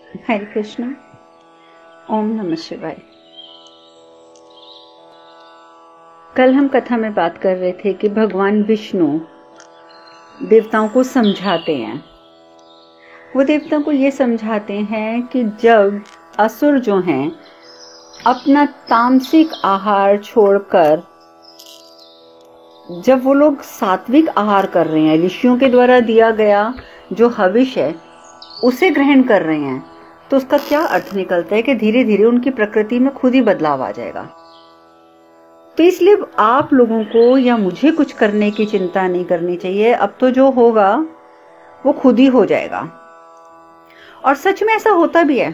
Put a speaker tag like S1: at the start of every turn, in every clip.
S1: हरे कृष्णा। ओम नमः शिवाय। कल हम कथा में बात कर रहे थे कि भगवान विष्णु देवताओं को समझाते हैं। वो देवताओं को ये समझाते हैं कि जब असुर जो हैं अपना तामसिक आहार छोड़कर जब वो लोग सात्विक आहार कर रहे हैं, ऋषियों के द्वारा दिया गया जो हविष है उसे ग्रहण कर रहे हैं, तो उसका क्या अर्थ निकलता है कि धीरे धीरे उनकी प्रकृति में खुद ही बदलाव आ जाएगा। तो इसलिए आप लोगों को या मुझे कुछ करने की चिंता नहीं करनी चाहिए। अब तो जो होगा वो खुद ही हो जाएगा। और सच में ऐसा होता भी है।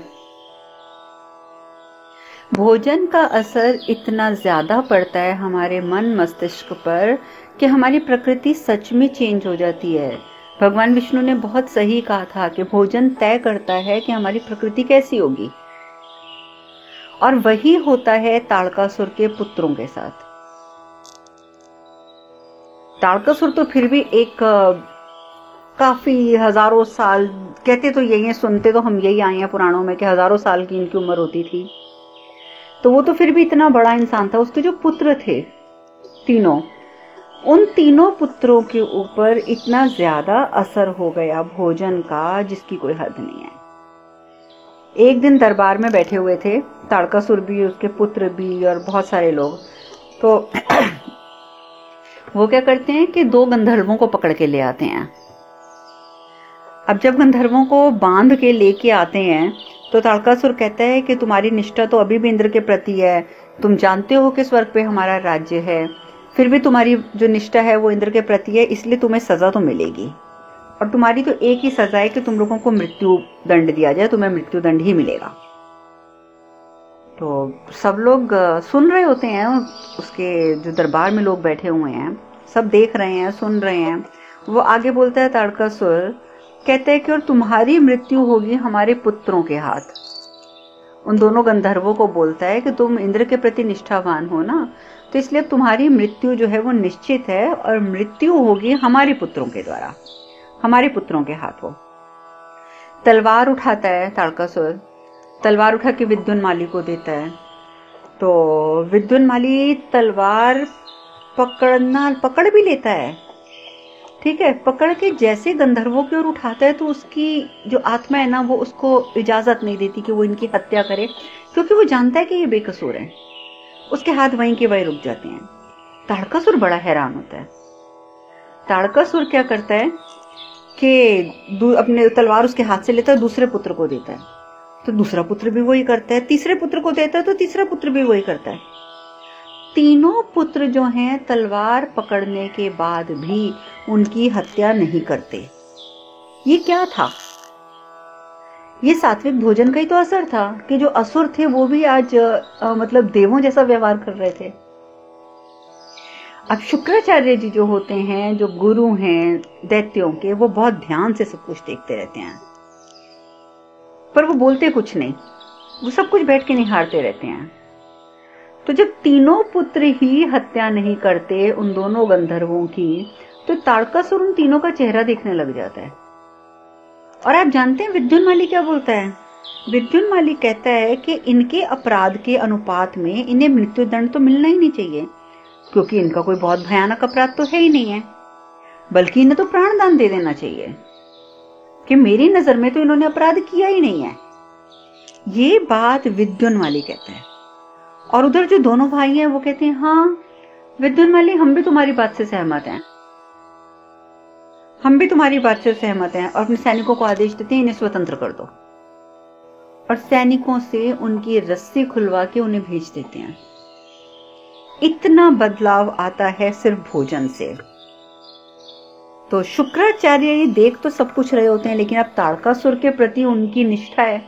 S1: भोजन का असर इतना ज्यादा पड़ता है हमारे मन मस्तिष्क पर कि हमारी प्रकृति सच में चेंज हो जाती है। भगवान विष्णु ने बहुत सही कहा था कि भोजन तय करता है कि हमारी प्रकृति कैसी होगी। और वही होता है ताड़कासुर के पुत्रों के साथ। ताड़कासुर तो फिर भी एक काफी हजारों साल, कहते तो यही है, सुनते तो हम यही आए हैं पुराणों में कि हजारों साल की इनकी उम्र होती थी। तो वो तो फिर भी इतना बड़ा इंसान था। उसके जो पुत्र थे तीनों, उन तीनों पुत्रों के ऊपर इतना ज्यादा असर हो गया भोजन का जिसकी कोई हद नहीं है। एक दिन दरबार में बैठे हुए थे ताड़कासुर भी, उसके पुत्र भी और बहुत सारे लोग। तो वो क्या करते हैं कि 2 गंधर्वों को पकड़ के ले आते हैं। अब जब गंधर्वों को बांध के लेके आते हैं तो ताड़कासुर कहता है कि तुम्हारी निष्ठा तो अभी भी इंद्र के प्रति है, तुम जानते हो कि स्वर्ग पे हमारा राज्य है, फिर भी तुम्हारी जो निष्ठा है वो इंद्र के प्रति है, इसलिए तुम्हें सजा तो मिलेगी। और तुम्हारी तो एक ही सजा है कि तुम लोगों को मृत्यु दंड दिया जाए, तुम्हें मृत्यु दंड ही मिलेगा। तो सब लोग सुन रहे होते हैं, उसके जो दरबार में लोग बैठे हुए हैं सब देख रहे हैं, सुन रहे हैं। वो आगे बोलता है ताड़कासुर, कहते हैं कि और तुम्हारी मृत्यु होगी हमारे पुत्रों के हाथ। उन दोनों गंधर्वों को बोलता है कि तुम इंद्र के प्रति निष्ठावान हो ना, तो इसलिए तुम्हारी मृत्यु जो है वो निश्चित है और मृत्यु होगी हमारे पुत्रों के द्वारा, हमारे पुत्रों के हाथों। तलवार उठाता है ताड़कासुर, तलवार उठा के विद्युन्माली को देता है। तो विद्युन्माली तलवार पकड़ भी लेता है, ठीक है। पकड़ के जैसे गंधर्वों की ओर उठाता है तो उसकी जो आत्मा है ना वो उसको इजाजत नहीं देती कि वो इनकी हत्या करे, क्योंकि वो जानता है कि ये बेकसूर है। उसके हाथ वहीं के वहीं रुक जाते हैं। ताड़कासुर बड़ा हैरान होता है। ताड़कासुर क्या करता है कि अपने तलवार उसके हाथ से लेता है, दूसरे पुत्र को देता है, तो दूसरा पुत्र भी वही करता है, तीसरे पुत्र को देता है तो तीसरा पुत्र भी वही करता है। तीनों पुत्र जो हैं तलवार पकड़ने के बाद भी उनकी हत्या नहीं करते। ये क्या था? ये सात्विक भोजन का ही तो असर था कि जो असुर थे वो भी आज मतलब देवों जैसा व्यवहार कर रहे थे। अब शुक्राचार्य जी जो होते हैं, जो गुरु हैं दैत्यों के, वो बहुत ध्यान से सब कुछ देखते रहते हैं, पर वो बोलते कुछ नहीं, वो सब कुछ बैठ के निहारते रहते हैं। तो जब तीनों पुत्र ही हत्या नहीं करते उन दोनों गंधर्वों की, तो ताड़कासुर उन तीनों का चेहरा देखने लग जाता है। और आप जानते हैं विद्युन्माली क्या बोलता है? विद्युन्माली कहता है कि इनके अपराध के अनुपात में इन्हें मृत्यु दंड तो मिलना ही नहीं चाहिए, क्योंकि इनका कोई बहुत भयानक अपराध तो है ही नहीं है, बल्कि इन्हें तो प्राणदान दे देना चाहिए कि मेरी नजर में तो इन्होंने अपराध किया ही नहीं है। ये बात विद्युन्माली कहता है। और उधर जो दोनों भाई हैं वो कहते हैं, हाँ विद्युन्माली, हम भी तुम्हारी बात से सहमत हैं, हम भी तुम्हारी बात से सहमत हैं, और अपने सैनिकों को आदेश देते हैं इन्हें स्वतंत्र कर दो, और सैनिकों से उनकी रस्सी खुलवा के उन्हें भेज देते हैं। इतना बदलाव आता है सिर्फ भोजन से। तो शुक्राचार्य ये देख तो सब कुछ रहे होते हैं, लेकिन अब ताड़कासुर के प्रति उनकी निष्ठा है।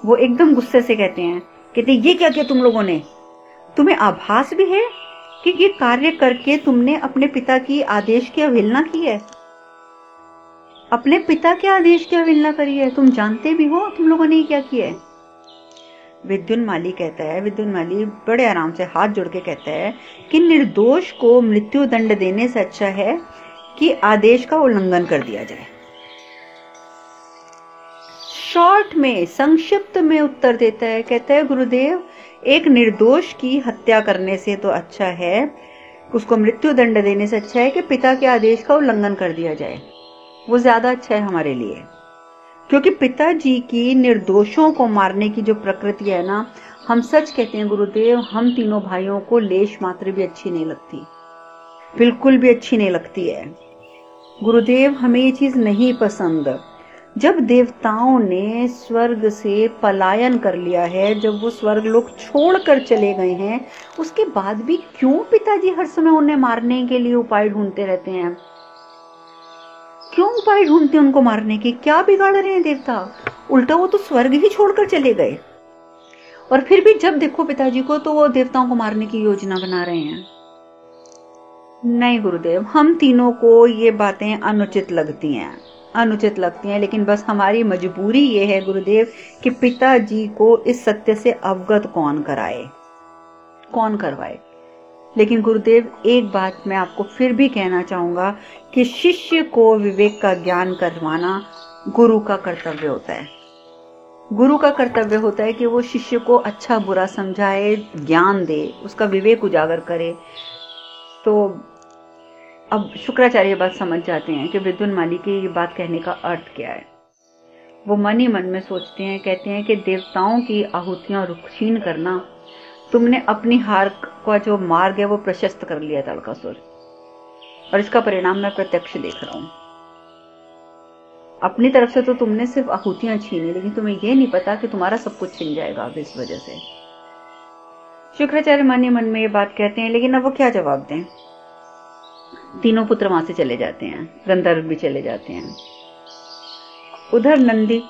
S1: वो एकदम गुस्से से कहते ये क्या किया तुम लोगों ने? तुम्हें आभास भी है कि ये कार्य करके तुमने अपने पिता की आदेश की अवहेलना की है, अपने पिता के आदेश की अवहेलना करी है, तुम जानते भी हो तुम लोगों ने क्या किया है। विद्युन्माली कहता है, विद्युन्माली बड़े आराम से हाथ जोड़ के कहता है कि निर्दोष को मृत्यु दंड देने से अच्छा है कि आदेश का उल्लंघन कर दिया जाए। शॉर्ट में, संक्षिप्त में उत्तर देता है। कहता है गुरुदेव, एक निर्दोष की हत्या करने से तो अच्छा है, उसको मृत्यु दंड देने से अच्छा है कि पिता के आदेश का उल्लंघन कर दिया जाए। वो ज्यादा अच्छा है हमारे लिए, क्योंकि पिताजी की निर्दोषों को मारने की जो प्रकृति है ना, हम सच कहते हैं गुरुदेव, हम तीनों भाइयों को लेश मात्र भी अच्छी नहीं लगती, बिल्कुल भी अच्छी नहीं लगती है। गुरुदेव, हमें ये चीज नहीं पसंद। जब देवताओं ने स्वर्ग से पलायन कर लिया है, जब वो स्वर्ग लोग छोड़कर चले गए हैं, उसके बाद भी क्यों पिताजी हर समय उन्हें मारने के लिए उपाय ढूंढते रहते हैं? क्यों उपाय ढूंढते हैं उनको मारने के? क्या बिगाड़ रहे हैं देवता? उल्टा वो तो स्वर्ग ही छोड़कर चले गए, और फिर भी जब देखो पिताजी को तो वो देवताओं को मारने की योजना बना रहे हैं। नहीं गुरुदेव, हम तीनों को ये बातें अनुचित लगती हैं, लेकिन बस हमारी मजबूरी ये है गुरुदेव कि पिताजी को इस सत्य से अवगत कौन करवाए। लेकिन गुरुदेव, एक बात मैं आपको फिर भी कहना चाहूंगा कि शिष्य को विवेक का ज्ञान करवाना गुरु का कर्तव्य होता है। गुरु का कर्तव्य होता है कि वो शिष्य को अच्छा बुरा समझाए, ज्ञान दे, उसका विवेक उजागर करे। तो अब शुक्राचार्य ये बात समझ जाते हैं कि विद्युन्माली की ये बात कहने का अर्थ क्या है। वो मन ही मन में सोचते हैं, कहते हैं कि देवताओं की आहुतियां रुक्षीण करना, तुमने अपनी हार का जो मार्ग है वो प्रशस्त कर लिया ताड़कासुर, और इसका परिणाम मैं प्रत्यक्ष देख रहा हूं। अपनी तरफ से तो तुमने सिर्फ आहुतियां छीनी, लेकिन तुम्हें यह नहीं पता कि तुम्हारा सब कुछ छिन जाएगा अब इस वजह से। शुक्राचार्य मन ही मन में ये बात कहते हैं, लेकिन अब वो क्या जवाब दें? तीनों पुत्र वहां से चले जाते हैं, गंधर्व भी चले जाते हैं। उधर नंदी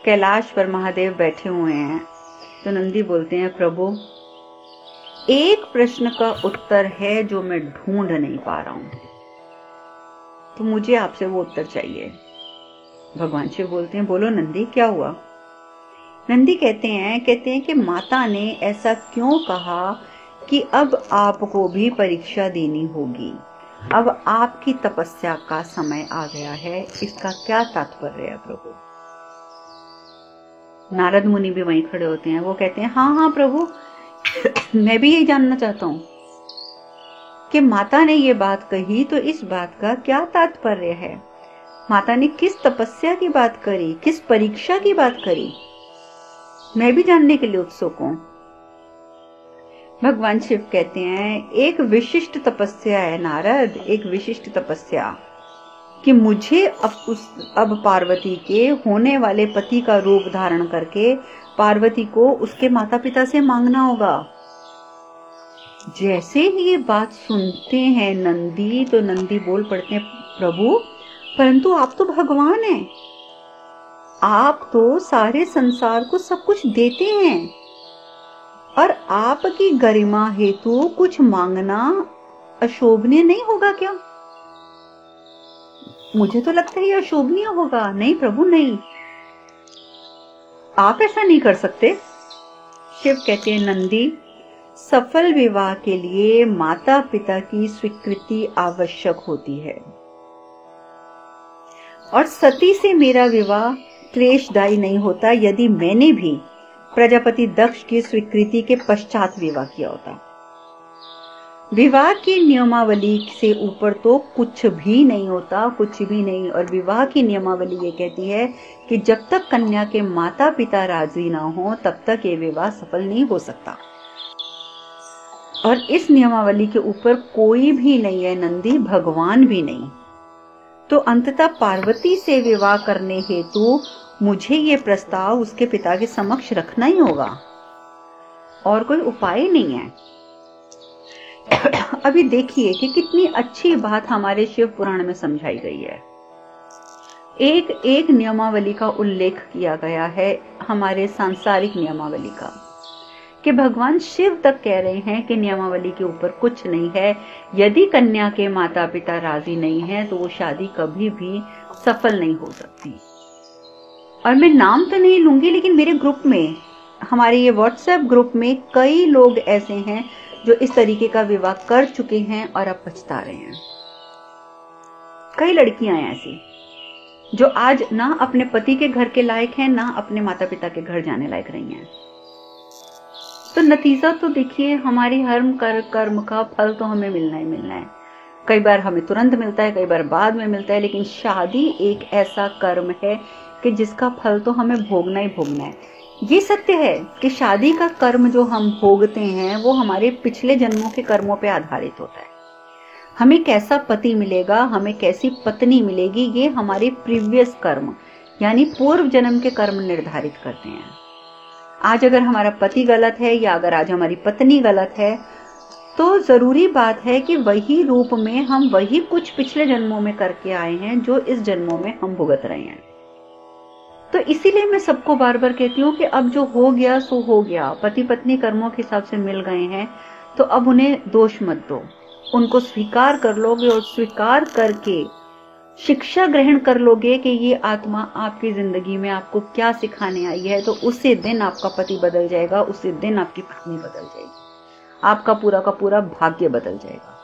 S1: कैलाश पर महादेव बैठे हुए हैं, तो नंदी बोलते हैं, प्रभु, एक प्रश्न का उत्तर है जो मैं ढूंढ नहीं पा रहा हूं, तो मुझे आपसे वो उत्तर चाहिए। भगवान शिव बोलते हैं, बोलो नंदी, क्या हुआ? नंदी कहते हैं कि माता ने ऐसा क्यों कहा कि अब आपको भी परीक्षा देनी होगी, अब आपकी तपस्या का समय आ गया है, इसका क्या तात्पर्य है प्रभु? नारद मुनि भी वहीं खड़े होते हैं। वो कहते हैं, हाँ प्रभु, मैं भी यही जानना चाहता हूं कि माता ने ये बात कही तो इस बात का क्या तात्पर्य है? माता ने किस तपस्या की बात करी, किस परीक्षा की बात करी? मैं भी जानने के लिए उत्सुक हूं। भगवान शिव कहते हैं, एक विशिष्ट तपस्या है नारद, एक विशिष्ट तपस्या, कि मुझे अब पार्वती के होने वाले पति का रूप धारण करके पार्वती को उसके माता पिता से मांगना होगा। जैसे ही ये बात सुनते हैं नंदी, तो नंदी बोल पड़ते हैं, प्रभु, परंतु आप तो भगवान हैं, आप तो सारे संसार को सब कुछ देते हैं, और आपकी गरिमा हेतु कुछ मांगना अशोभनीय नहीं होगा क्या? मुझे तो लगता है ये अशोभनीय होगा। नहीं प्रभु, नहीं, आप ऐसा नहीं कर सकते। शिव कहते हैं, नंदी, सफल विवाह के लिए माता पिता की स्वीकृति आवश्यक होती है, और सती से मेरा विवाह क्लेशदायी नहीं होता यदि मैंने भी प्रजापति दक्ष की स्वीकृति के पश्चात विवाह किया होता। विवाह की नियमावली से ऊपर तो कुछ भी नहीं होता, कुछ भी नहीं। और विवाह की नियमावली ये कहती है कि जब तक कन्या के माता पिता राजी ना हो तब तक ये विवाह सफल नहीं हो सकता, और इस नियमावली के ऊपर कोई भी नहीं है नंदी, भगवान भी नहीं। तो अंततः पार्वती से विवाह करने हेतु मुझे ये प्रस्ताव उसके पिता के समक्ष रखना ही होगा, और कोई उपाय नहीं है। अभी देखिए कि कितनी अच्छी बात हमारे शिव पुराण में समझाई गई है। एक एक नियमावली का उल्लेख किया गया है, हमारे सांसारिक नियमावली का, कि भगवान शिव तक कह रहे हैं कि नियमावली के ऊपर कुछ नहीं है। यदि कन्या के माता पिता राजी नहीं है तो वो शादी कभी भी सफल नहीं हो सकती। और मैं नाम तो नहीं लूंगी, लेकिन मेरे ग्रुप में, हमारे ये व्हाट्सएप ग्रुप में कई लोग ऐसे हैं जो इस तरीके का विवाह कर चुके हैं और अब पछता रहे हैं। कई लड़कियां हैं ऐसी जो आज ना अपने पति के घर के लायक हैं, ना अपने माता पिता के घर जाने लायक रही हैं। तो नतीजा तो देखिए, हमारी हर कर्म का फल तो हमें मिलना ही मिलना है। कई बार हमें तुरंत मिलता है, कई बार बाद में मिलता है, लेकिन शादी एक ऐसा कर्म है कि जिसका फल तो हमें भोगना ही भोगना है। ये सत्य है कि शादी का कर्म जो हम भोगते हैं वो हमारे पिछले जन्मों के कर्मों पे आधारित होता है। हमें कैसा पति मिलेगा, हमें कैसी पत्नी मिलेगी, ये हमारे प्रीवियस कर्म यानी पूर्व जन्म के कर्म निर्धारित करते हैं। आज अगर हमारा पति गलत है या अगर आज हमारी पत्नी गलत है, तो जरूरी बात है कि वही रूप में हम वही कुछ पिछले जन्मों में करके आए हैं जो इस जन्मों में हम भुगत रहे हैं। तो इसीलिए मैं सबको बार बार कहती हूँ कि अब जो हो गया सो हो गया। पति पत्नी कर्मों के हिसाब से मिल गए हैं, तो अब उन्हें दोष मत दो, उनको स्वीकार कर लोगे और स्वीकार करके शिक्षा ग्रहण कर लोगे कि ये आत्मा आपकी जिंदगी में आपको क्या सिखाने आई है, तो उसी दिन आपका पति बदल जाएगा, उसी दिन आपकी पत्नी बदल जाएगी, आपका पूरा का पूरा भाग्य बदल जाएगा।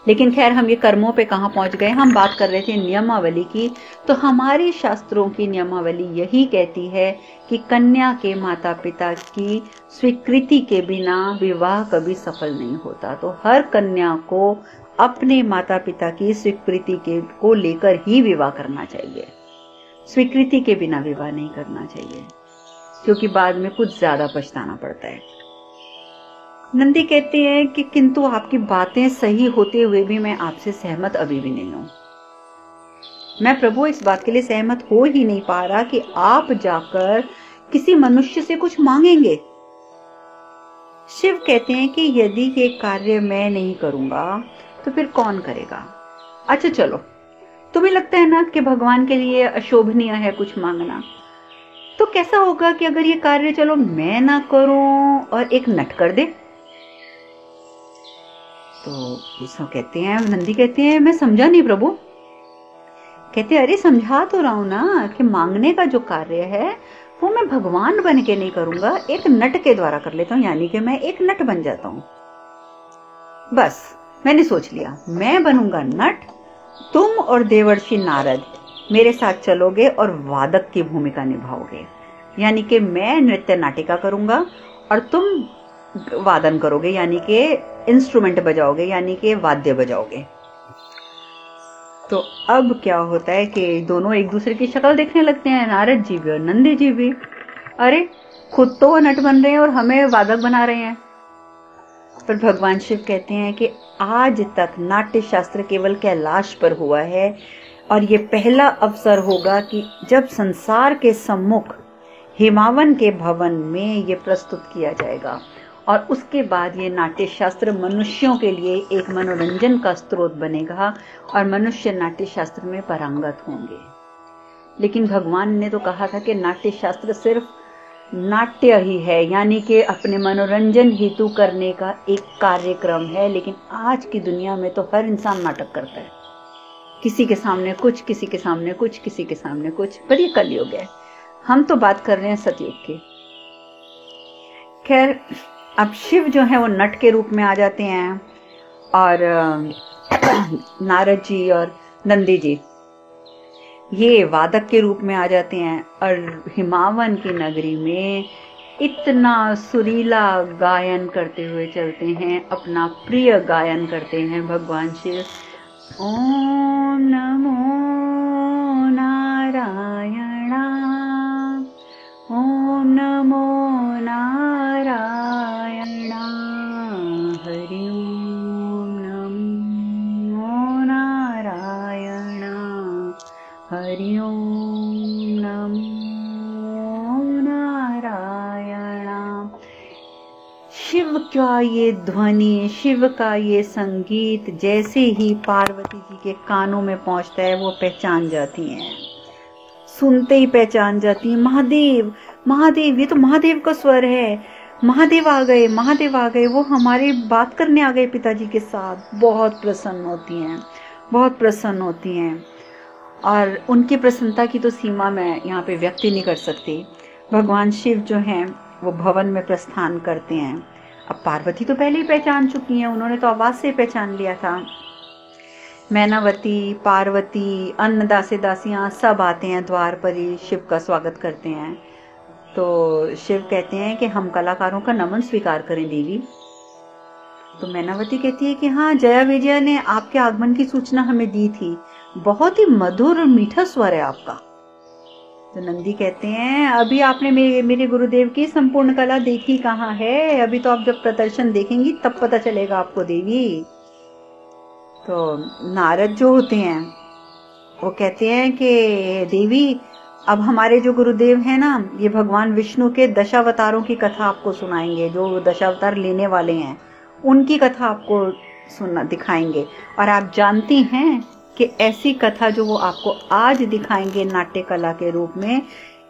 S1: लेकिन खैर, हम ये कर्मों पे कहां पहुंच गए। हम बात कर रहे थे नियमावली की। तो हमारी शास्त्रों की नियमावली यही कहती है कि कन्या के माता पिता की स्वीकृति के बिना विवाह कभी सफल नहीं होता। तो हर कन्या को अपने माता पिता की स्वीकृति को लेकर ही विवाह करना चाहिए। स्वीकृति के बिना विवाह नहीं करना चाहिए, क्योंकि बाद में कुछ ज्यादा पछताना पड़ता है। नंदी कहते हैं कि किंतु आपकी बातें सही होते हुए भी मैं आपसे सहमत अभी भी नहीं हूं। मैं प्रभु इस बात के लिए सहमत हो ही नहीं पा रहा कि आप जाकर किसी मनुष्य से कुछ मांगेंगे। शिव कहते हैं कि यदि ये कार्य मैं नहीं करूंगा तो फिर कौन करेगा। अच्छा चलो, तुम्हें लगता है ना कि भगवान के लिए अशोभनीय है कुछ मांगना, तो कैसा होगा कि अगर ये कार्य चलो मैं ना करूं और एक नट कर दे। तो सब कहते हैं, नंदी कहते हैं मैं समझा नहीं प्रभु। कहते अरे समझा तो रहा हूं ना कि मांगने का जो कार्य है वो मैं भगवान बन के नहीं करूंगा, एक नट के द्वारा कर लेता हूं, यानी कि मैं एक नट बन जाता हूं। बस मैंने सोच लिया, मैं बनूंगा नट, तुम और देवर्षि नारद मेरे साथ चलोगे और वादक की भूमिका निभाओगे, यानी कि मैं नृत्य नाटिका करूंगा और तुम वादन करोगे, यानी कि इंस्ट्रूमेंट बजाओगे, यानी कि वाद्य बजाओगे। तो अब क्या होता है कि दोनों एक दूसरे की शक्ल देखने लगते हैं, नारद जी भी और नंदी जी भी। अरे खुद तो वो नट बन रहे हैं और हमें वादक बना रहे हैं। पर भगवान शिव कहते हैं कि आज तक नाट्य शास्त्र केवल कैलाश पर हुआ है और ये पहला अवसर होगा कि जब संसार के सम्मुख हिमावन के भवन में ये प्रस्तुत किया जाएगा, और उसके बाद ये नाट्य शास्त्र मनुष्यों के लिए एक मनोरंजन का स्रोत बनेगा और मनुष्य नाट्य शास्त्र में पारंगत होंगे। लेकिन भगवान ने तो कहा था कि नाट्य शास्त्र सिर्फ नाट्य ही है, यानी कि अपने मनोरंजन हेतु करने का एक कार्यक्रम है। लेकिन आज की दुनिया में तो हर इंसान नाटक करता है, किसी के सामने कुछ, किसी के सामने कुछ, किसी के सामने कुछ। पर ये कलयुग है, हम तो बात कर रहे हैं सतयुग की। खैर, अब शिव जो है वो नट के रूप में आ जाते हैं और नारद जी और नंदी जी ये वादक के रूप में आ जाते हैं और हिमावन की नगरी में इतना सुरीला गायन करते हुए चलते हैं, अपना प्रिय गायन करते हैं भगवान शिव। ओम नमो नारायणा, ओम नमो नारायणा, हरि ओम नमो नारायणा, हरि ओम नमो नारायणा। शिव का ये ध्वनि, शिव का ये संगीत जैसे ही पार्वती जी के कानों में पहुंचता है वो पहचान जाती हैं, सुनते ही पहचान जाती हैं, महादेव महादेव, ये तो महादेव का स्वर है, महादेव आ गए, महादेव आ गए। वो हमारी बात करने आ गए पिताजी के साथ। बहुत प्रसन्न होती हैं, बहुत प्रसन्न होती हैं और उनकी प्रसन्नता की तो सीमा मैं यहाँ पे व्यक्त ही नहीं कर सकती। भगवान शिव जो हैं वो भवन में प्रस्थान करते हैं। अब पार्वती तो पहले ही पहचान चुकी हैं, उन्होंने तो आवाज से पहचान लिया था। मैनावती, पार्वती, अन्य दासी दासियां सब आते हैं द्वार पर ही शिव का स्वागत करते हैं। तो शिव कहते हैं कि हम कलाकारों का नमन स्वीकार करें देवी। तो मैनावती कहती है कि हाँ, जया विजया ने आपके आगमन की सूचना हमें दी थी, बहुत ही मधुर और मीठा स्वर है आपका। तो नंदी कहते हैं अभी आपने मेरे गुरुदेव की संपूर्ण कला देखी कहाँ है, अभी तो आप जब प्रदर्शन देखेंगी तब पता चलेगा आपको देवी। तो नारद जो होते हैं वो कहते हैं कि देवी अब हमारे जो गुरुदेव हैं ना, ये भगवान विष्णु के दशावतारों की कथा आपको सुनाएंगे, जो दशावतार लेने वाले हैं उनकी कथा आपको सुनना दिखाएंगे। और आप जानती हैं कि ऐसी कथा जो वो आपको आज दिखाएंगे नाट्य कला के रूप में,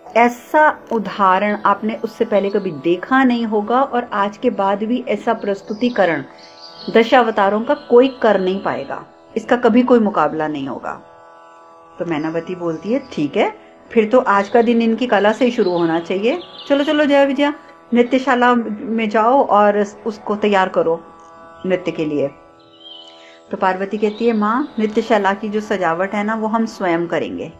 S1: ऐसा उदाहरण आपने उससे पहले कभी देखा नहीं होगा और आज के बाद भी ऐसा प्रस्तुतिकरण दशावतारों का कोई कर नहीं पाएगा, इसका कभी कोई मुकाबला नहीं होगा। तो मैनावती बोलती है ठीक है, फिर तो आज का दिन इनकी कला से ही शुरू होना चाहिए। चलो चलो जया विजया, नृत्यशाला में जाओ और उसको तैयार करो नृत्य के लिए। तो पार्वती कहती है माँ, नृत्यशाला की जो सजावट है ना वो हम स्वयं करेंगे।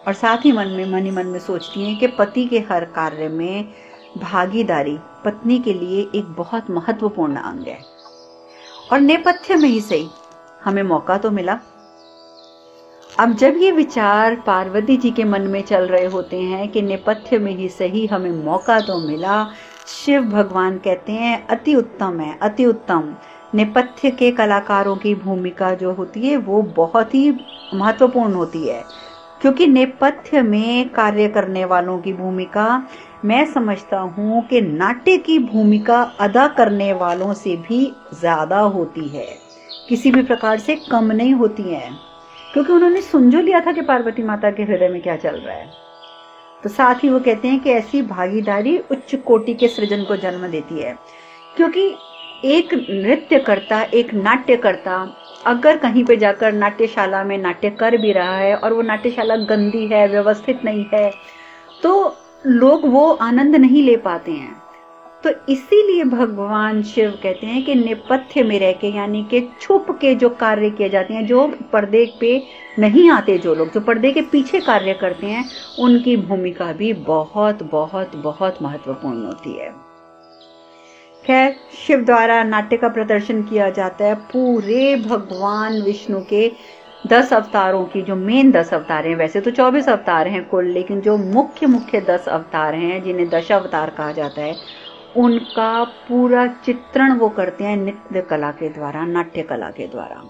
S1: और साथ ही मन ही मन में सोचती हैं कि पति के हर कार्य में भागीदारी पत्नी के लिए एक बहुत महत्वपूर्ण अंग है। और नेपथ्य में ही सही हमें मौका तो मिला। अब जब ये विचार पार्वती जी के मन में चल रहे होते हैं कि नेपथ्य में ही सही हमें मौका तो मिला, शिव भगवान कहते हैं अति उत्तम है, अति उत्तम। नेपथ्य के कलाकारों की भूमिका जो होती है वो बहुत ही महत्वपूर्ण होती है, क्योंकि नेपथ्य में कार्य करने वालों की भूमिका मैं समझता हूँ कि नाट्य की भूमिका अदा करने वालों से भी ज्यादा होती है, किसी भी प्रकार से कम नहीं होती है, क्योंकि उन्होंने सुन जो लिया था कि पार्वती माता के हृदय में क्या चल रहा है। तो साथ ही वो कहते हैं कि ऐसी भागीदारी उच्च कोटि के सृजन को जन्म देती है, क्योंकि एक नृत्यकर्ता, एक नाट्यकर्ता अगर कहीं पे जाकर नाट्यशाला में नाट्य कर भी रहा है और वो नाट्यशाला गंदी है, व्यवस्थित नहीं है, तो लोग वो आनंद नहीं ले पाते हैं। तो इसीलिए भगवान शिव कहते हैं कि नेपथ्य में रह के, यानी कि छुप के जो कार्य किए जाते हैं, जो पर्दे पे नहीं आते, जो लोग जो पर्दे के पीछे कार्य करते हैं, उनकी भूमिका भी बहुत बहुत बहुत महत्वपूर्ण होती है। खैर, शिव द्वारा नाट्य का प्रदर्शन किया जाता है पूरे भगवान विष्णु के 10 अवतारों की, जो मेन 10 अवतार हैं, वैसे तो 24 अवतार हैं कुल, लेकिन जो मुख्य 10 अवतार हैं जिन्हें दशावतार कहा जाता है, उनका पूरा चित्रण वो करते हैं नृत्य कला के द्वारा, नाट्य कला के द्वारा।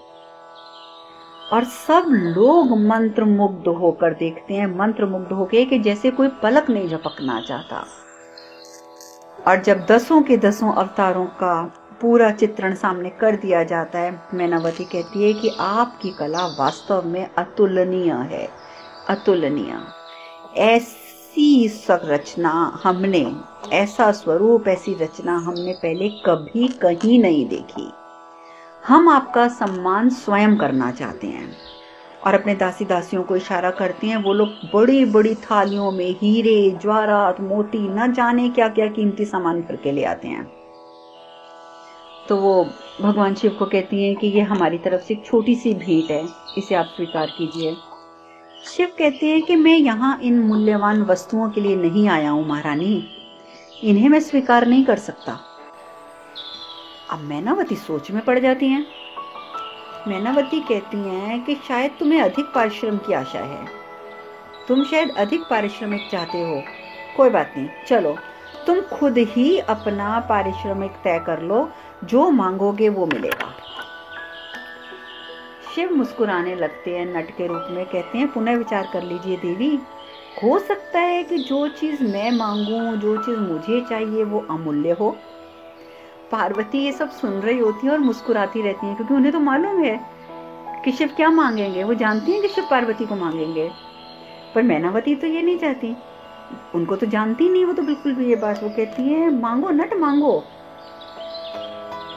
S1: और सब लोग मंत्र मुग्ध होकर देखते हैं, मंत्र मुग्ध होकर कि जैसे कोई पलक नहीं झपकना चाहता। और जब 10 के 10 अवतारों का पूरा चित्रण सामने कर दिया जाता है, मैनावती कहती है कि आपकी कला वास्तव में अतुलनीय है, अतुलनीय। ऐसी संरचना हमने, ऐसा स्वरूप, ऐसी रचना हमने पहले कभी कहीं नहीं देखी। हम आपका सम्मान स्वयं करना चाहते हैं। और अपने दासी दासियों को इशारा करते हैं, वो लोग बड़ी बड़ी थालियों में हीरे, ज्वारात, मोती, न जाने क्या क्या कीमती सामान भर के ले आते हैं। तो वो भगवान शिव को कहती हैं कि ये हमारी तरफ से एक छोटी सी भेंट है, इसे आप स्वीकार कीजिए। शिव कहते हैं कि मैं यहाँ इन मूल्यवान वस्तुओं के लिए नहीं आया हूँ महारानी, इन्हें मैं स्वीकार नहीं कर सकता। अब मैनावती सोच में पड़ जाती हैं। मैनावती कहती हैं कि शायद तुम्हें अधिक पारिश्रम की आशा है, तुम शायद अधिक पारिश्रमिक चाहते हो। कोई बात नहीं, चलो तुम खुद ही अपना पारिश्रमिक तय कर लो, जो मांगोगे वो मिलेगा। शिव मुस्कुराने लगते हैं नट के रूप में, कहते हैं पुनः विचार कर लीजिए देवी, हो सकता है कि जो चीज मैं मांगूं, जो चीज मुझे चाहिए वो अमूल्य हो। पार्वती ये सब सुन रही होती है और मुस्कुराती रहती है, क्योंकि उन्हें तो मालूम है कि शिव क्या मांगेंगे, वो जानती हैं कि शिव पार्वती को मांगेंगे। पर मैनावती तो ये नहीं चाहती, उनको तो जानती नहीं वो तो बिल्कुल भी ये बात। वो कहती है मांगो नट मांगो।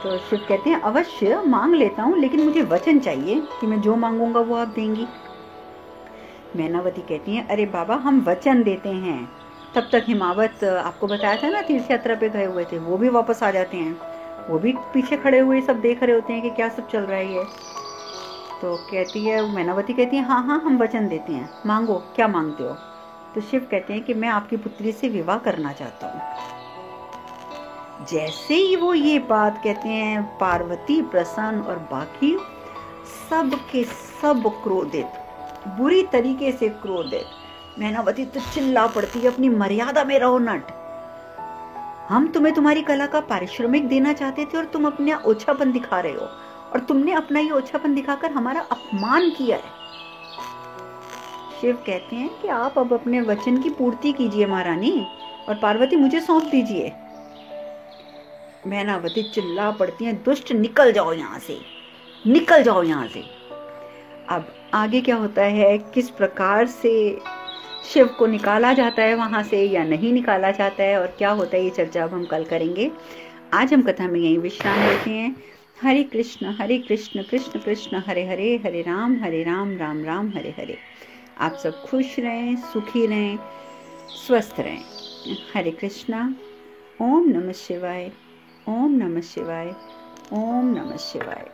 S1: तो शिव कहते हैं अवश्य मांग लेता हूँ, लेकिन मुझे वचन चाहिए कि मैं जो मांगूंगा वो आप देंगी। मैनावती कहती है अरे बाबा, हम वचन देते हैं, तब तक हिमावत, आपको बताया था ना तीर्थ यात्रा पे गए हुए थे, वो भी वापस आ जाते हैं। वो भी पीछे खड़े हुए सब देख रहे होते हैं कि क्या सब चल रहा है ये। तो कहती है, मैनावती कहती है, हाँ हाँ हम वचन देते हैं, मांगो, क्या मांगते हो? तो शिव कहते हैं कि मैं आपकी पुत्री से विवाह करना चाहता हूँ। जैसे ही वो ये बात कहते हैं, पार्वती, प्रसन्न और बाकी सब के सब क्रोधित, बुरी तरीके से क्रोधित। मैनावती तो चिल्ला पड़ती है, अपनी मर्यादा में रहो नट, हम तुम्हें तुम्हारी कला का पारिश्रमिक देना चाहते थे और तुम अपना ओछापन दिखा रहे हो, और तुमने अपना ये ओछापन दिखाकर हमारा अपमान किया है। शिव कहते हैं कि आप अब अपने वचन की पूर्ति कीजिए महारानी, और पार्वती मुझे सौंप दीजिए। मैनावती चिल्ला पड़ती है, दुष्ट निकल जाओ यहाँ से, निकल जाओ यहाँ से। अब आगे क्या होता है, किस प्रकार से शिव को निकाला जाता है वहां से या नहीं निकाला जाता है, और क्या होता है, ये चर्चा अब हम कल करेंगे। आज हम कथा में यही विश्राम लेते हैं। हरे कृष्ण कृष्ण कृष्ण हरे हरे, हरे राम राम राम हरे हरे। आप सब खुश रहें, सुखी रहें, स्वस्थ रहें। हरे कृष्णा। ओम नमः शिवाय, ओम नमः शिवाय, ओम नमः शिवाय।